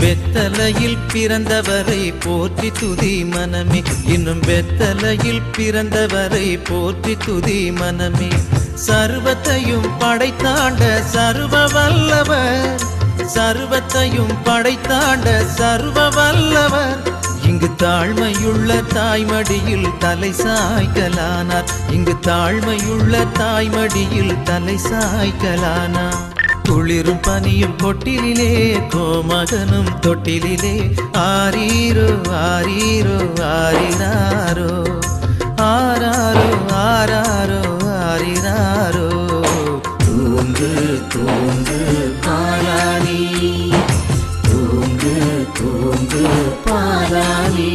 வெத்தலையில் பிறந்தவரை போற்றி துதி மனமே, இன்னும் வெத்தலையில் பிறந்தவரை போற்றி துதி மனமே. சர்வத்தையும் படைத்தாண்ட சர்வ வல்லவர், சர்வத்தையும் படைத்தாண்ட சர்வ வல்லவர். இங்கு தாழ்மையுள்ள தாய்மடியில் தலை சாய்க்கலானார், இங்கு தாழ்மையுள்ள தாய்மடியில் தலை சாய்க்கலானார். குளிரும் பனியும் கொட்டிலே கோமகனும் தொட்டிலே ஆரீரோ ஆரீரோ ஆரிராரோ ஆராரோ ஆராரோ ஆரிராரோ. தூங்கு தூங்கு பாலானி, தூங்கு தூங்கு பாலானி.